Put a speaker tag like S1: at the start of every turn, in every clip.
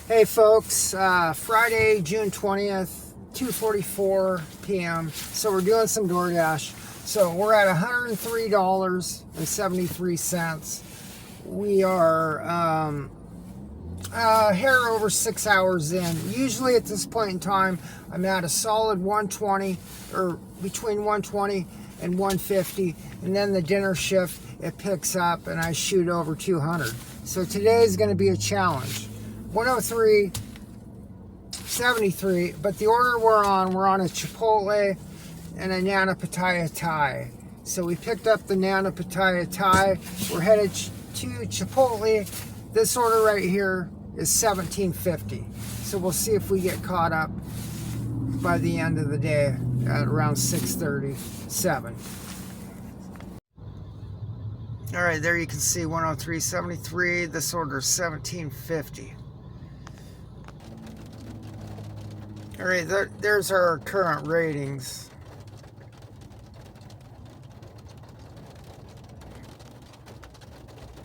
S1: Hey folks, Friday, June 20th, 2:44 p.m. So we're doing some DoorDash. So we're at $103.73. We are a hair over 6 hours in. Usually at this point in time, I'm at a solid 120 or between 120 and 150. And then the dinner shift, it picks up and I shoot over 200. So today is going to be a challenge. 103.73, but the order we're on a Chipotle and a Nana Pattaya Thai. So we picked up the Nana Pattaya Thai. We're headed to Chipotle. This order right here is $17.50. So we'll see if we get caught up by the end of the day at around 6:37. All right, there you can see 103.73. This order is $17.50. All right, there's our current ratings.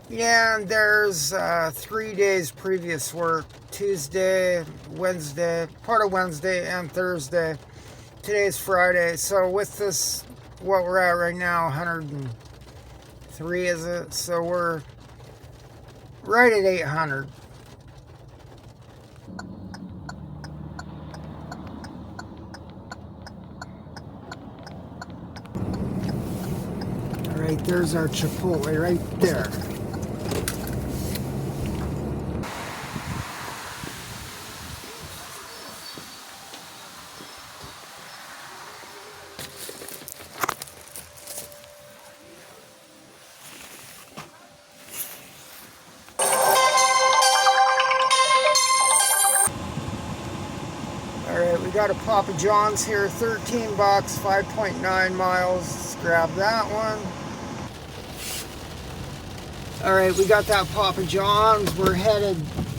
S1: Yeah, and there's 3 days previous work. Tuesday, Wednesday, part of Wednesday and Thursday. Today's Friday. So with this, what we're at right now, 103 is it? So we're right at 800. Right, there's our Chipotle right there. All right, we got a Papa John's here, 13 bucks, 5.9 miles. Let's grab that one. All right, we got that Papa John's. We're headed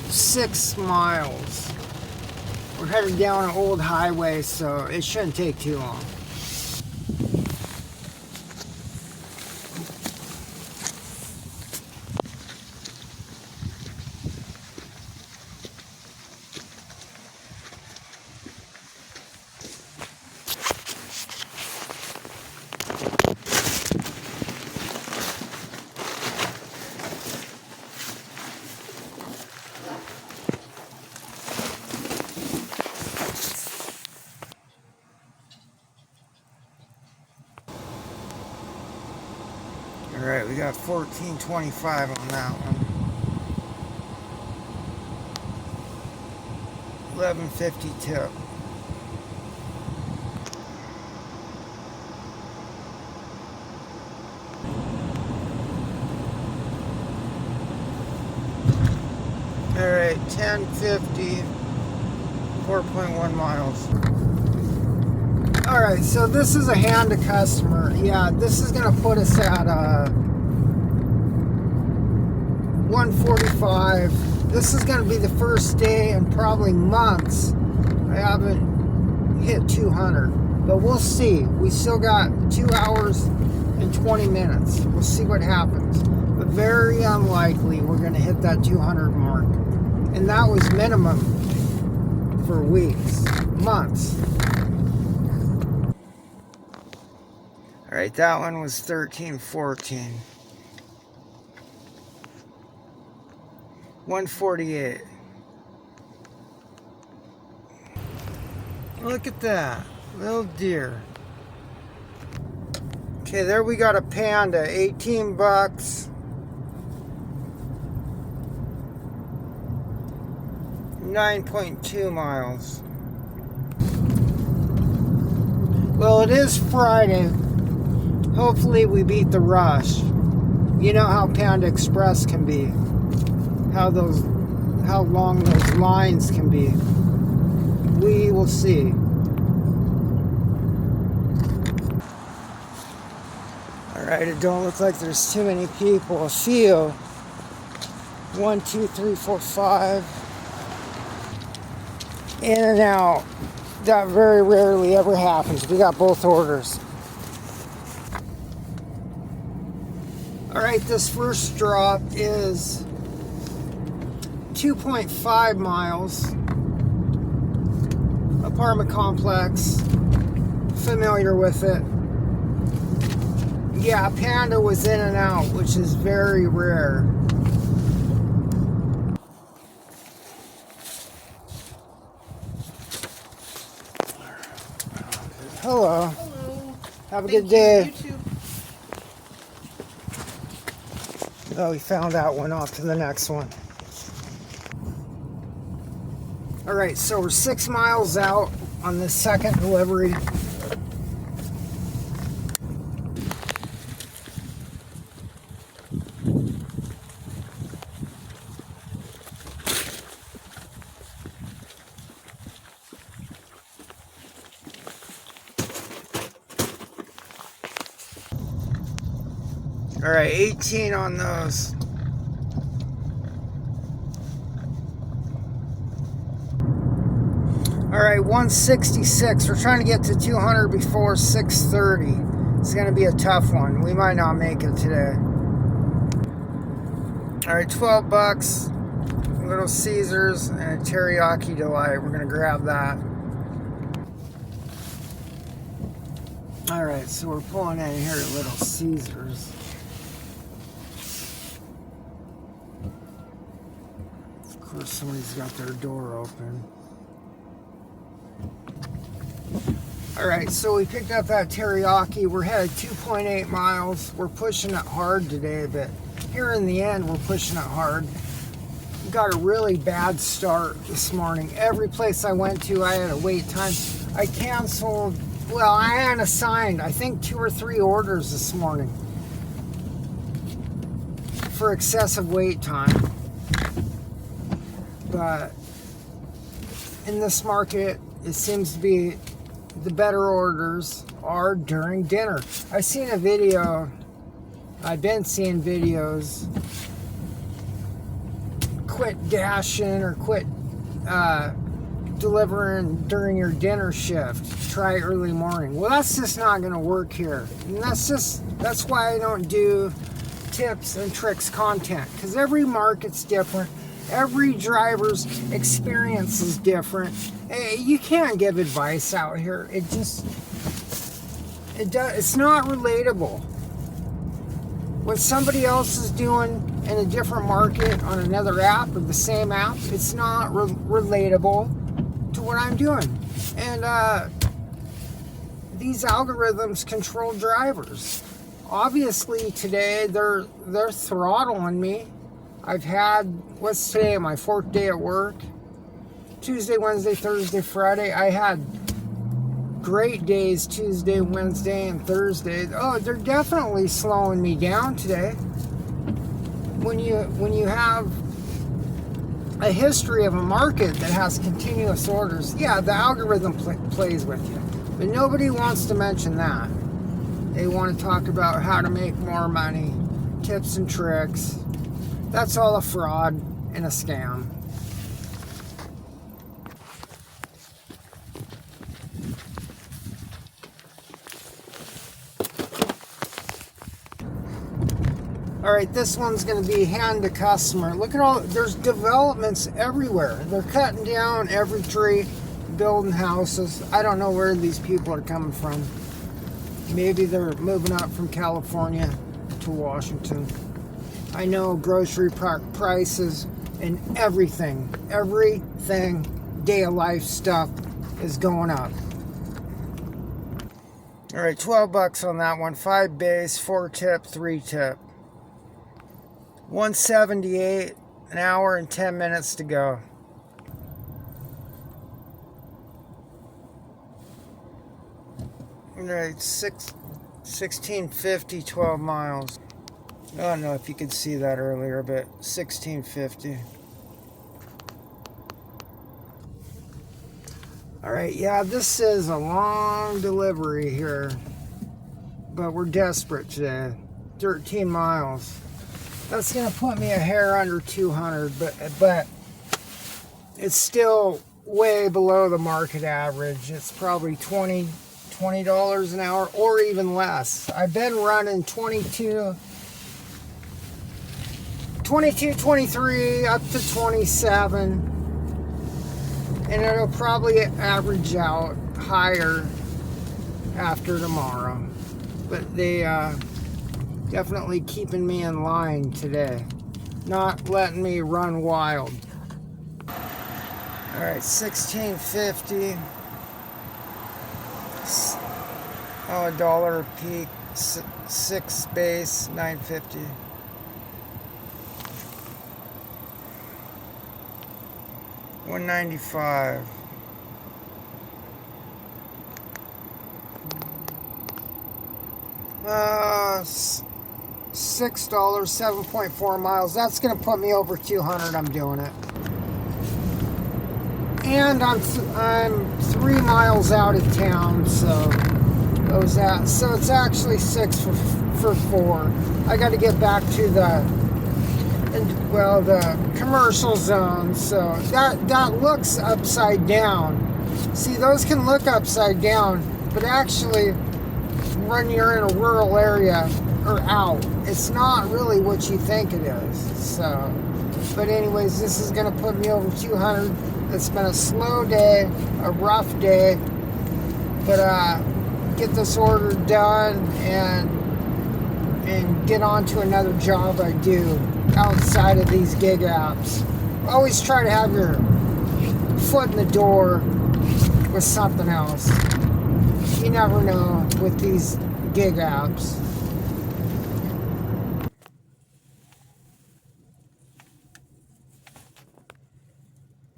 S1: 6 miles. We're headed down an old highway, so it shouldn't take too long. All right, we got 14.25 on that one. 11.50 tip. All right, 10.50, 4.1 miles. All right, so this is a hand to customer. Yeah, this is gonna put us at 145. This is gonna be the first day in probably months I haven't hit 200, but we'll see. We still got 2 hours and 20 minutes. We'll see what happens, but very unlikely we're gonna hit that 200 mark, and that was minimum for weeks, months. All right, that one was 13.14. 148. Look at that, little deer. Okay, there we got a Panda, 18 bucks. 9.2 miles. Well, it is Friday. Hopefully we beat the rush. You know how Panda Express can be. How long those lines can be. We will see. Alright, it don't look like there's too many people. A few. 1, 2, 3, 4, 5. In and out. That very rarely ever happens. We got both orders. Alright, this first drop is 2.5 miles. Apartment complex. Familiar with it. Yeah, Panda was in and out, which is very rare. Hello.
S2: Hello.
S1: Have a good day.
S2: You too.
S1: Oh, we found that one. Off to the next one. All right, so we're 6 miles out on the second delivery. All right, 18 on those. All right, 166. We're trying to get to 200 before 6:30. It's going to be a tough one. We might not make it today. All right, 12 bucks. Little Caesars and a teriyaki delight. We're going to grab that. All right, so we're pulling in here at Little Caesars. Of course, somebody's got their door open. All right, so we picked up that teriyaki. We're headed 2.8 miles. We're pushing it hard today, but here in the end, we're pushing it hard. We got a really bad start this morning. Every place I went to, I had a wait time. I canceled, well, I had assigned, I think 2 or 3 orders this morning for excessive wait time. But in this market, it seems to be the better orders are during dinner. I've seen a video, I've been seeing videos, quit dashing or quit delivering during your dinner shift. Try early morning. Well, that's just not going to work here. And that's why I don't do tips and tricks content, because every market's different. Every driver's experience is different. You can't give advice out here. It's not relatable. What somebody else is doing in a different market on another app or the same app, it's not relatable to what I'm doing. And these algorithms control drivers. Obviously today they're throttling me. I've had, what's today, my 4th day at work? Tuesday, Wednesday, Thursday, Friday. I had great days Tuesday, Wednesday, and Thursday. Oh, they're definitely slowing me down today. When you have a history of a market that has continuous orders, yeah, the algorithm plays with you. But nobody wants to mention that. They want to talk about how to make more money, tips and tricks. That's all a fraud and a scam. All right, this one's going to be hand to customer. Look at all, there's developments everywhere. They're cutting down every tree, building houses. I don't know where these people are coming from. Maybe they're moving up from California to Washington. I know grocery prices and everything, day of life stuff is going up. All right, 12 bucks on that one. 5 base, 4 tip, 3 tip. 178, an hour and 10 minutes to go. All right, 1650, 12 miles. I don't know if you could see that earlier, but 1650. All right, yeah, this is a long delivery here, but we're desperate today. 13 miles. That's going to put me a hair under 200, but it's still way below the market average. It's probably $20 an hour or even less. I've been running 22 22, 23, up to 27. And it'll probably average out higher after tomorrow. But they definitely keeping me in line today. Not letting me run wild. Alright, 16.50. Oh, $1 a peak. 6 base, 9.50. $1.95. $6, 7.4 miles. That's gonna put me over 200. I'm doing it. And I'm 3 miles out of town, so so it's actually 6 for 4. I got to get back to the commercial zone. So that looks upside down. See, those can look upside down, but actually, when you're in a rural area or out, it's not really what you think it is. So, but anyways, this is gonna put me over 200. It's been a slow day, a rough day, but get this order done and get on to another job I do outside of these gig apps. Always try to have your foot in the door with something else. You never know with these gig apps.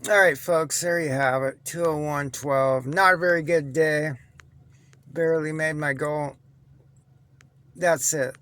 S1: Alright folks, there you have it. 201.12. Not a very good day. Barely made my goal. That's it.